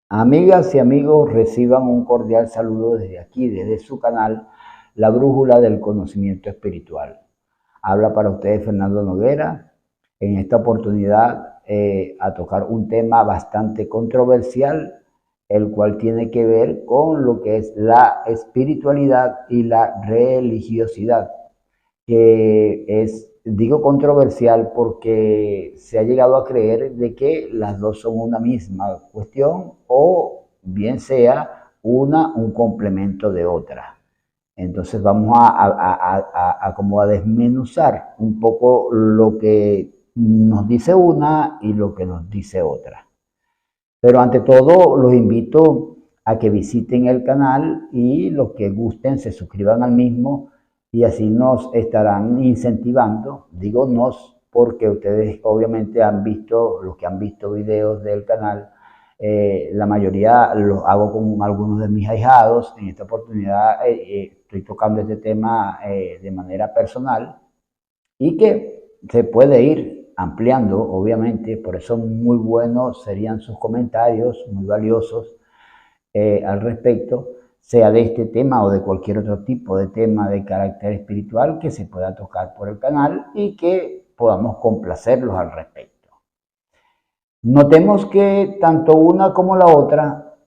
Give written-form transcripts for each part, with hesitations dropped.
Amigas y amigos, reciban un cordial saludo desde aquí, desde su canal, La Brújula del Conocimiento Espiritual. Habla para ustedes Fernando Noguera, en esta oportunidad a tocar un tema bastante controversial, el cual tiene que ver con lo que es la espiritualidad y la religiosidad, que es, digo controversial porque se ha llegado a creer de que las dos son una misma cuestión o bien sea una un complemento de otra. Entonces vamos a como a desmenuzar un poco lo que nos dice una y lo que nos dice otra. Pero ante todo los invito a que visiten el canal y los que gusten se suscriban al mismo y así nos estarán incentivando, digo nos, porque ustedes obviamente han visto, los que han visto videos del canal, la mayoría los hago con algunos de mis ahijados. En esta oportunidad estoy tocando este tema de manera personal y que se puede ir ampliando, obviamente, por eso muy buenos serían sus comentarios, muy valiosos al respecto, sea de este tema o de cualquier otro tipo de tema de carácter espiritual que se pueda tocar por el canal y que podamos complacerlos al respecto. Notemos que tanto una como la otra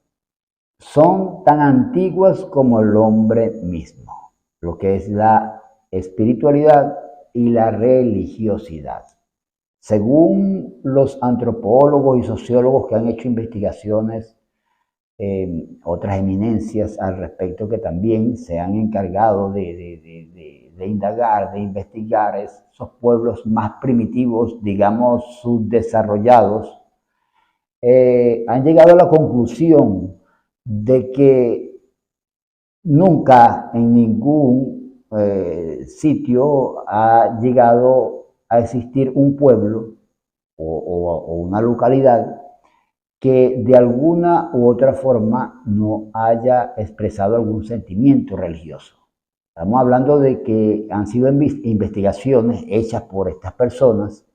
son tan antiguas como el hombre mismo, lo que es la espiritualidad y la religiosidad. Según los antropólogos y sociólogos que han hecho investigaciones, otras eminencias al respecto que también se han encargado de indagar, de investigar esos pueblos más primitivos, digamos, subdesarrollados, han llegado a la conclusión de que nunca en ningún sitio ha llegado a existir un pueblo o una localidad que de alguna u otra forma no haya expresado algún sentimiento religioso. Estamos hablando de que han sido investigaciones hechas por estas personas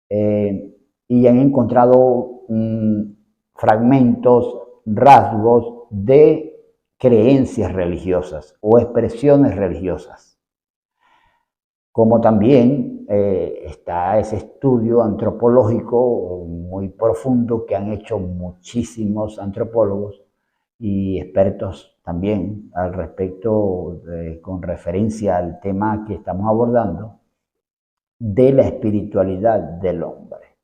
y han encontrado fragmentos, rasgos de creencias religiosas o expresiones religiosas. Como también está ese estudio antropológico muy profundo que han hecho muchísimos antropólogos y expertos también al respecto, con referencia al tema que estamos abordando, de la espiritualidad del hombre.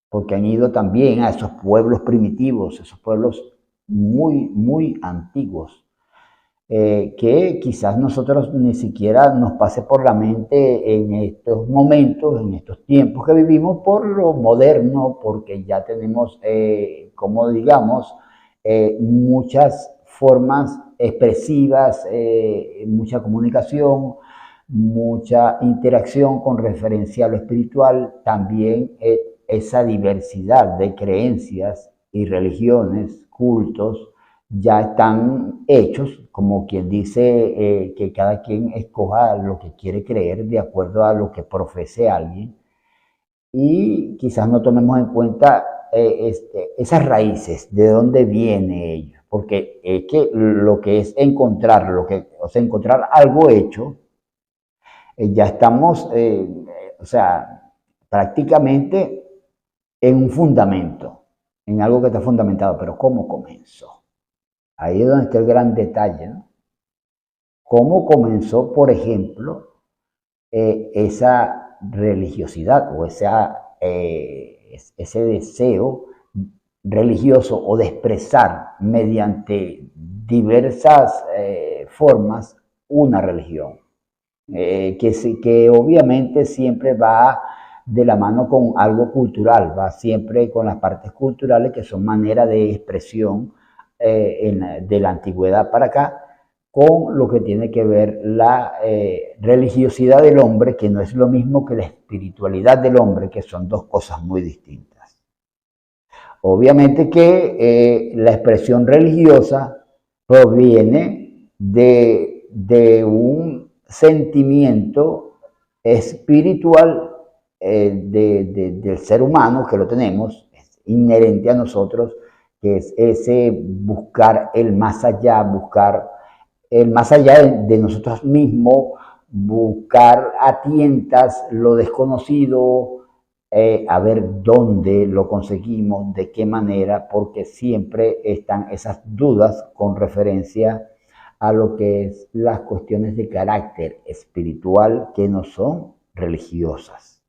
Porque han ido también a esos pueblos primitivos, esos pueblos muy antiguos, que quizás nosotros ni siquiera nos pase por la mente en estos momentos, en estos tiempos que vivimos, por lo moderno, porque ya tenemos, como digamos, muchas formas expresivas, mucha comunicación, mucha interacción con referencia a lo espiritual, también esa diversidad de creencias y religiones, cultos, ya están hechos, como quien dice, que cada quien escoja lo que quiere creer de acuerdo a lo que profese alguien, y quizás no tomemos en cuenta esas raíces, de dónde viene ello, porque es que lo que es encontrar, o sea, encontrar algo hecho, ya estamos, o sea, prácticamente en un fundamento, en algo que está fundamentado, pero ¿cómo comenzó? Ahí es donde está el gran detalle, ¿no? ¿Cómo comenzó, por ejemplo, esa religiosidad o ese deseo religioso o de expresar mediante diversas formas una religión? Que obviamente siempre va de la mano con algo cultural, va siempre con las partes culturales que son manera de expresión de la antigüedad para acá, con lo que tiene que ver la religiosidad del hombre, que no es lo mismo que la espiritualidad del hombre, que son dos cosas muy distintas. Obviamente que la expresión religiosa proviene de un sentimiento espiritual del ser humano, que lo tenemos, es inherente a nosotros, que es ese buscar el más allá, buscar el más allá de nosotros mismos, buscar a tientas lo desconocido, a ver dónde lo conseguimos, de qué manera, porque siempre están esas dudas con referencia a lo que es las cuestiones de carácter espiritual que no son religiosas.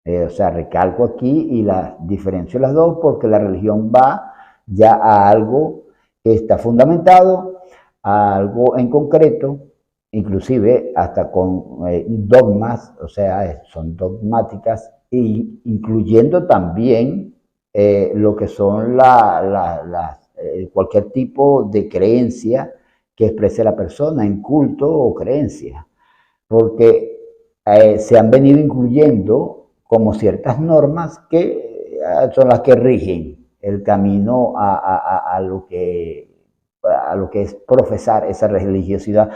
O sea, recalco aquí y la diferencio las dos porque la religión va ya a algo que está fundamentado, a algo en concreto, inclusive hasta con dogmas, o sea, son dogmáticas, incluyendo también lo que son cualquier tipo de creencia que exprese la persona en culto o creencia, porque se han venido incluyendo como ciertas normas que son las que rigen el camino a lo que es profesar esa religiosidad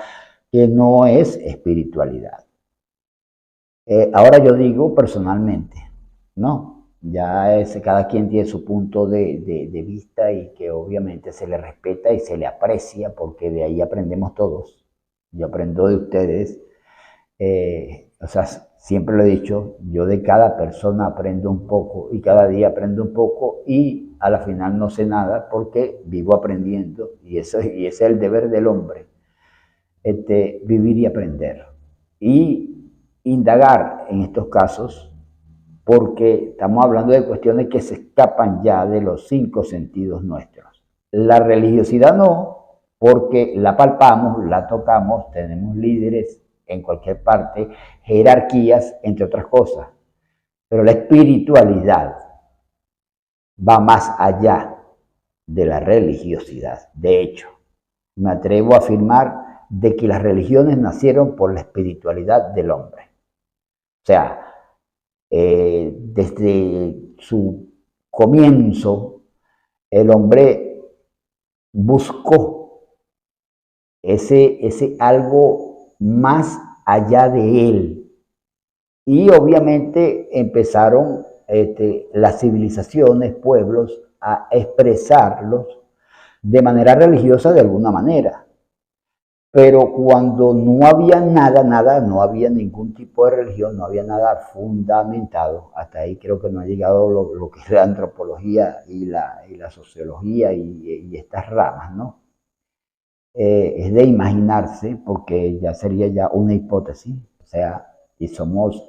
que no es espiritualidad. Ahora yo digo personalmente, ¿no? Ya cada quien tiene su punto de vista y que obviamente se le respeta y se le aprecia porque de ahí aprendemos todos. Yo aprendo de ustedes. O sea, siempre lo he dicho, yo de cada persona aprendo un poco y cada día aprendo un poco y a la final no sé nada porque vivo aprendiendo y ese es el deber del hombre, vivir y aprender y indagar en estos casos porque estamos hablando de cuestiones que se escapan ya de los 5 sentidos nuestros. La religiosidad no, porque la palpamos, la tocamos, tenemos líderes en cualquier parte, jerarquías, entre otras cosas. Pero la espiritualidad va más allá de la religiosidad. De hecho, me atrevo a afirmar de que las religiones nacieron por la espiritualidad del hombre. O sea, desde su comienzo, el hombre buscó ese algo más allá de él. Y obviamente empezaron las civilizaciones, pueblos, a expresarlos de manera religiosa de alguna manera. Pero cuando no había nada, no había ningún tipo de religión, no había nada fundamentado, hasta ahí creo que no ha llegado lo que es la antropología y la sociología y estas ramas, ¿no? Es de imaginarse, porque ya sería ya una hipótesis, o sea, y somos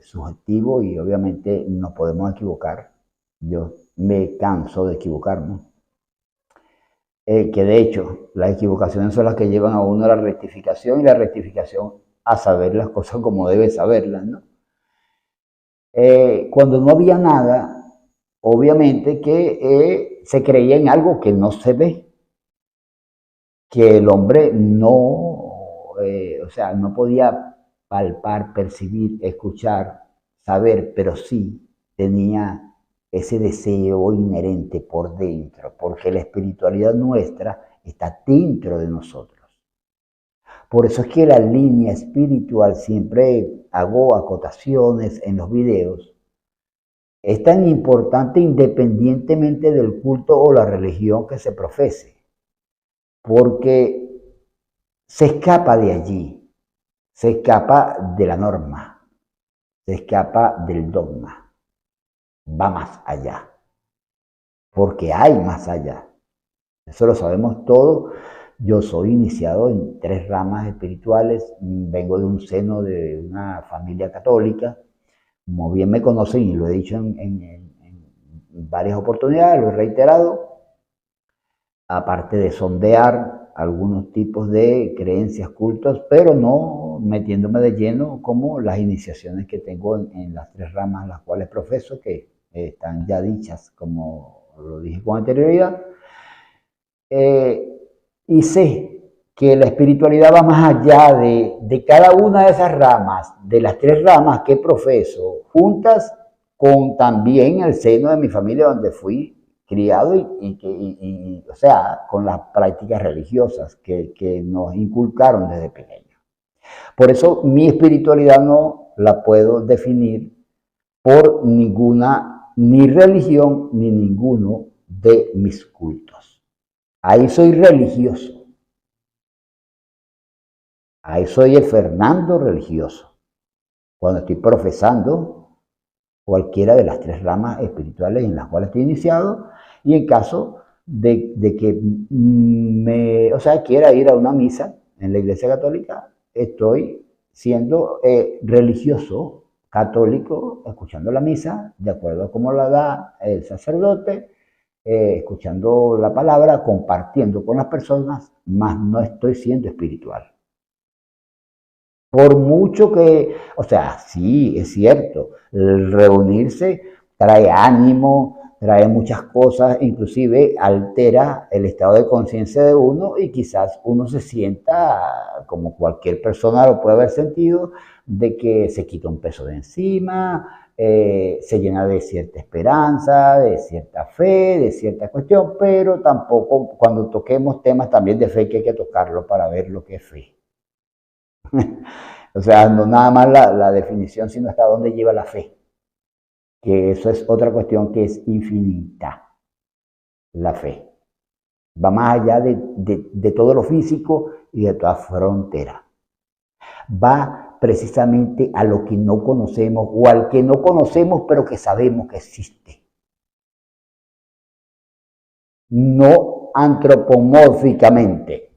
subjetivos y obviamente nos podemos equivocar. Yo me canso de equivocarme. Que de hecho las equivocaciones son las que llevan a uno a la rectificación y la rectificación a saber las cosas como debe saberlas, ¿no? Cuando no había nada, obviamente que se creía en algo que no se ve, que el hombre no, o sea, no podía palpar, percibir, escuchar, saber, pero sí tenía ese deseo inherente por dentro, porque la espiritualidad nuestra está dentro de nosotros. Por eso es que la línea espiritual, siempre hago acotaciones en los videos, es tan importante independientemente del culto o la religión que se profese, porque se escapa de allí, se escapa de la norma, se escapa del dogma, va más allá, porque hay más allá. Eso lo sabemos todos. Yo soy iniciado en 3 ramas espirituales, vengo de un seno de una familia católica, como bien me conocen y lo he dicho en varias oportunidades, lo he reiterado, aparte de sondear algunos tipos de creencias, cultos, pero no metiéndome de lleno como las iniciaciones que tengo en las 3 ramas las cuales profeso, que están ya dichas, como lo dije con anterioridad. Y sé que la espiritualidad va más allá de cada una de esas ramas, de las 3 ramas que profeso, juntas con también el seno de mi familia donde fui criado o sea, con las prácticas religiosas que nos inculcaron desde pequeño. Por eso mi espiritualidad no la puedo definir por ninguna, ni religión, ni ninguno de mis cultos. Ahí soy religioso. Ahí soy el Fernando religioso. Cuando estoy profesando cualquiera de las tres ramas espirituales en las cuales estoy iniciado, y en caso de que quiera ir a una misa en la Iglesia Católica, estoy siendo religioso católico, escuchando la misa, de acuerdo a cómo la da el sacerdote, escuchando la palabra, compartiendo con las personas, más no estoy siendo espiritual. Por mucho que, sí, es cierto, el reunirse trae ánimo, trae muchas cosas, inclusive altera el estado de conciencia de uno y quizás uno se sienta, como cualquier persona lo puede haber sentido, de que se quita un peso de encima, se llena de cierta esperanza, de cierta fe, de cierta cuestión, pero tampoco cuando toquemos temas también de fe que hay que tocarlo para ver lo que es fe. O sea, no nada más la definición, sino hasta dónde lleva la fe. Que eso es otra cuestión que es infinita, la fe. Va más allá de todo lo físico y de toda frontera. Va precisamente a lo que no conocemos o al que no conocemos pero que sabemos que existe. No antropomórficamente,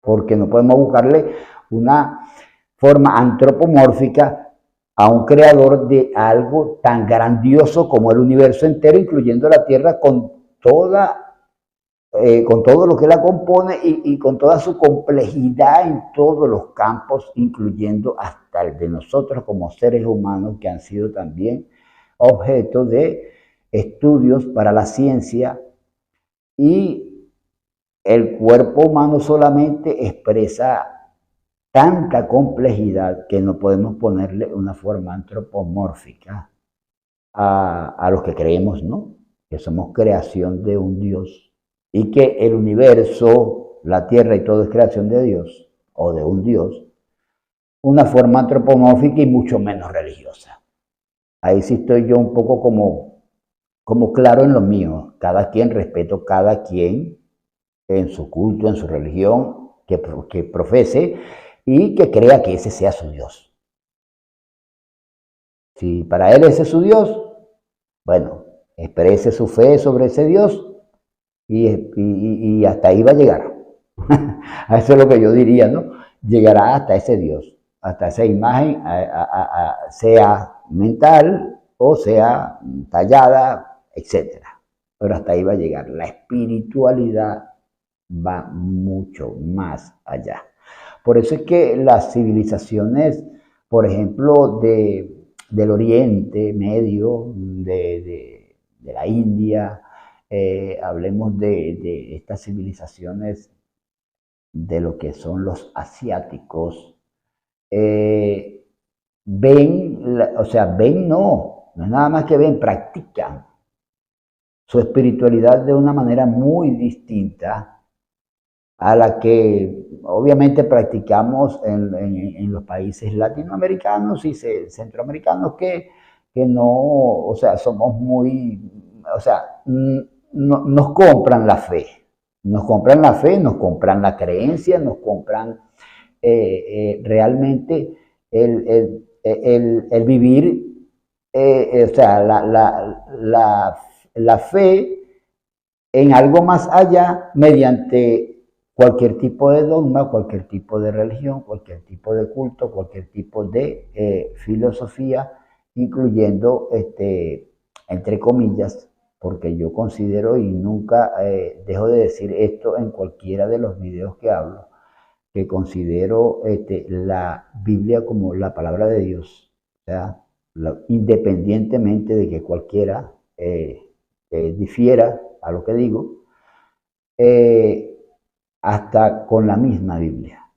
porque no podemos buscarle una forma antropomórfica a un creador de algo tan grandioso como el universo entero, incluyendo la Tierra con todo lo que la compone y con toda su complejidad en todos los campos, incluyendo hasta el de nosotros como seres humanos, que han sido también objeto de estudios para la ciencia, y el cuerpo humano solamente expresa tanta complejidad que no podemos ponerle una forma antropomórfica a los que creemos, ¿no? Que somos creación de un Dios y que el universo, la tierra y todo es creación de Dios o de un Dios, una forma antropomórfica y mucho menos religiosa. Ahí sí estoy yo un poco como claro en lo mío. Cada quien, respeto cada quien en su culto, en su religión, que profese y que crea que ese sea su Dios. Si para él ese es su Dios, bueno, exprese su fe sobre ese Dios y hasta ahí va a llegar. Eso es lo que yo diría, ¿no? Llegará hasta ese Dios, hasta esa imagen, sea mental o sea tallada, etc. Pero hasta ahí va a llegar. La espiritualidad va mucho más allá. Por eso es que las civilizaciones, por ejemplo, del Oriente Medio, de la India, hablemos de estas civilizaciones de lo que son los asiáticos, ven no es nada más que ven, practican su espiritualidad de una manera muy distinta a la que obviamente practicamos en los países latinoamericanos y centroamericanos que no, somos muy, nos compran la fe, nos compran la creencia, nos compran realmente el vivir, la fe en algo más allá mediante cualquier tipo de dogma, cualquier tipo de religión, cualquier tipo de culto, cualquier tipo de filosofía, incluyendo, entre comillas, porque yo considero y nunca dejo de decir esto en cualquiera de los videos que hablo, que considero la Biblia como la palabra de Dios, o sea, independientemente de que cualquiera difiera a lo que digo, hasta con la misma Biblia.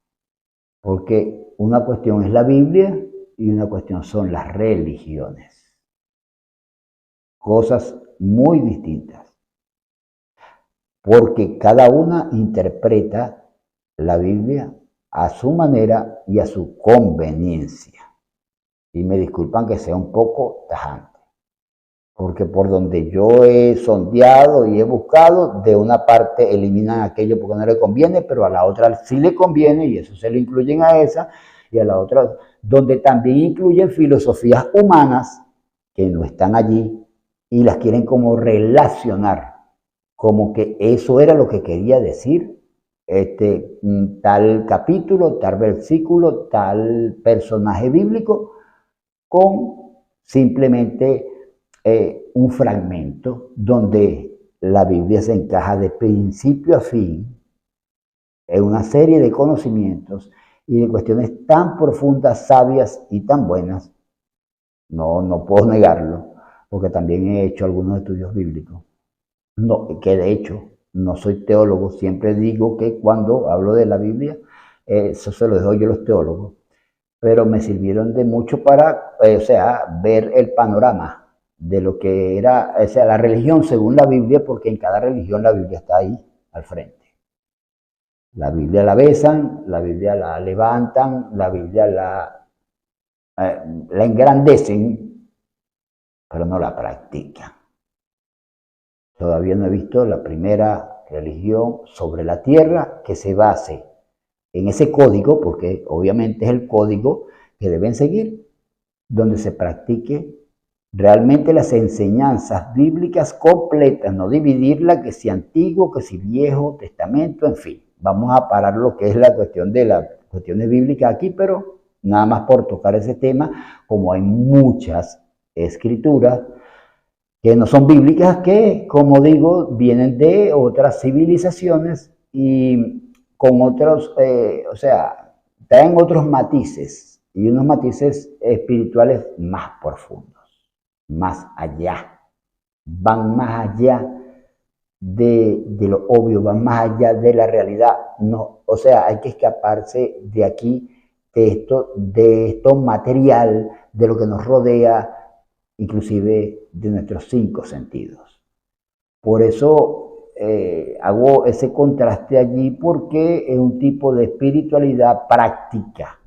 Porque una cuestión es la Biblia y una cuestión son las religiones. Cosas muy distintas. Porque cada una interpreta la Biblia a su manera y a su conveniencia. Y me disculpan que sea un poco tajante. porque por donde yo he sondeado y he buscado, de una parte eliminan aquello porque no le conviene, pero a la otra sí le conviene y eso se le incluyen a esa, y a la otra, donde también incluyen filosofías humanas que no están allí y las quieren como relacionar, como que eso era lo que quería decir tal capítulo, tal versículo, tal personaje bíblico, con simplemente un fragmento donde la Biblia se encaja de principio a fin en una serie de conocimientos y de cuestiones tan profundas, sabias y tan buenas. No puedo negarlo, porque también he hecho algunos estudios bíblicos. No, que de hecho no soy teólogo, siempre digo que cuando hablo de la Biblia, eso se lo dejo yo a los teólogos, pero me sirvieron de mucho para, o sea, ver el panorama de lo que era, o sea, la religión según la Biblia, porque en cada religión la Biblia está ahí, al frente. La Biblia la besan, la Biblia la levantan, la Biblia la engrandecen, pero no la practican. Todavía no he visto la primera religión sobre la tierra que se base en ese código, porque obviamente es el código que deben seguir, donde se practique realmente las enseñanzas bíblicas completas, no dividirla, que si antiguo, que si viejo, testamento, en fin. Vamos a parar lo que es la cuestión de las cuestiones bíblicas aquí, pero nada más por tocar ese tema, como hay muchas escrituras que no son bíblicas, que, como digo, vienen de otras civilizaciones y con otros, o sea, traen otros matices y unos matices espirituales más profundos, más allá, van más allá de lo obvio, van más allá de la realidad. No, o sea, hay que escaparse de aquí, de esto material, de lo que nos rodea, inclusive de nuestros 5 sentidos. Por eso hago ese contraste allí, porque es un tipo de espiritualidad práctica.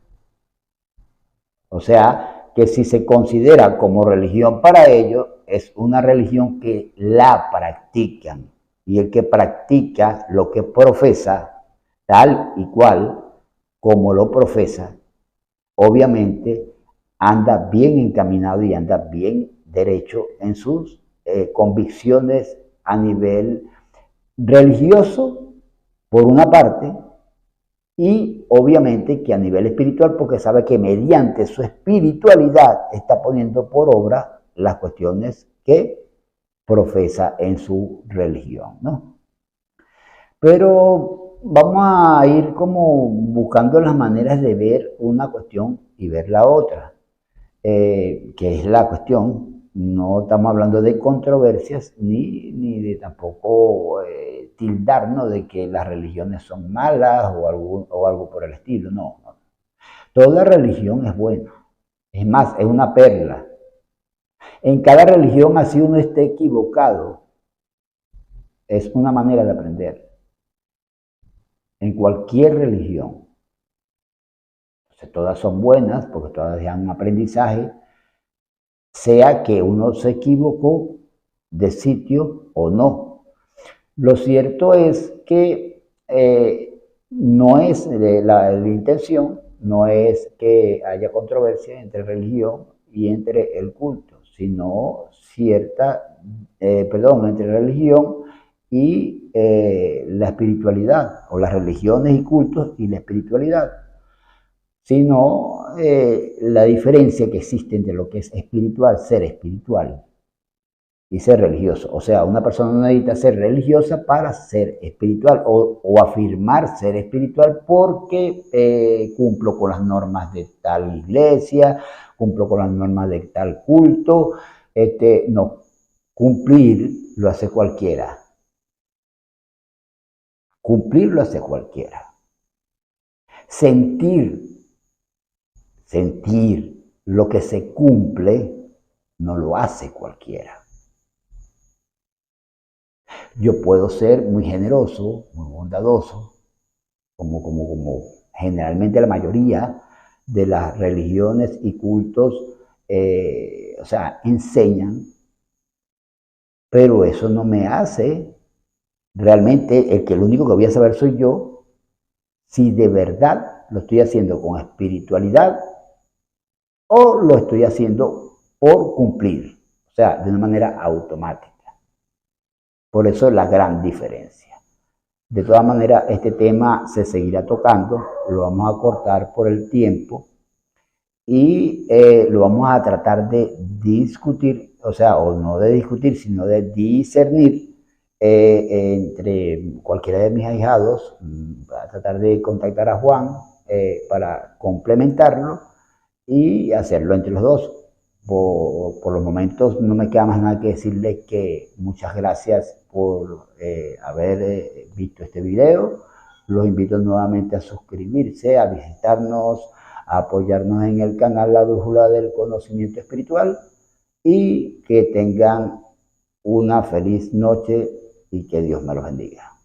O sea, que si se considera como religión para ellos, es una religión que la practican. Y el que practica lo que profesa, tal y cual como lo profesa, obviamente anda bien encaminado y anda bien derecho en sus convicciones a nivel religioso, por una parte, y obviamente que a nivel espiritual, porque sabe que mediante su espiritualidad está poniendo por obra las cuestiones que profesa en su religión, ¿no? Pero vamos a ir como buscando las maneras de ver una cuestión y ver la otra. Que es la cuestión. No estamos hablando de controversias ni de tampoco tildarnos de que las religiones son malas o algo por el estilo. No, no. Toda religión es buena. Es más, es una perla. En cada religión, así uno esté equivocado, es una manera de aprender. En cualquier religión. O sea, todas son buenas porque todas dan un aprendizaje, sea que uno se equivocó de sitio o no. Lo cierto es que no es la intención, no es que haya controversia entre religión y entre el culto, sino entre religión y la espiritualidad, o las religiones y cultos y la espiritualidad, sino la diferencia que existe entre lo que es espiritual, ser espiritual, y ser religioso. O sea, una persona no necesita ser religiosa para ser espiritual o afirmar ser espiritual porque cumplo con las normas de tal iglesia, cumplo con las normas de tal culto. No, cumplir lo hace cualquiera. Cumplir lo hace cualquiera. Sentir lo que se cumple no lo hace cualquiera. Yo puedo ser muy generoso, muy bondadoso, como generalmente la mayoría de las religiones y cultos, o sea, enseñan, pero eso no me hace realmente el único que voy a saber soy yo, si de verdad lo estoy haciendo con espiritualidad o lo estoy haciendo por cumplir, o sea, de una manera automática. Por eso es la gran diferencia. De todas maneras, este tema se seguirá tocando, lo vamos a cortar por el tiempo y lo vamos a tratar de discutir, o sea, o no de discutir, sino de discernir entre cualquiera de mis ahijados. Voy a tratar de contactar a Juan para complementarlo y hacerlo entre los dos. Por los momentos no me queda más nada que decirles que muchas gracias por haber visto este video. Los invito nuevamente a suscribirse, a visitarnos, a apoyarnos en el canal La Brújula del Conocimiento Espiritual y que tengan una feliz noche y que Dios me los bendiga.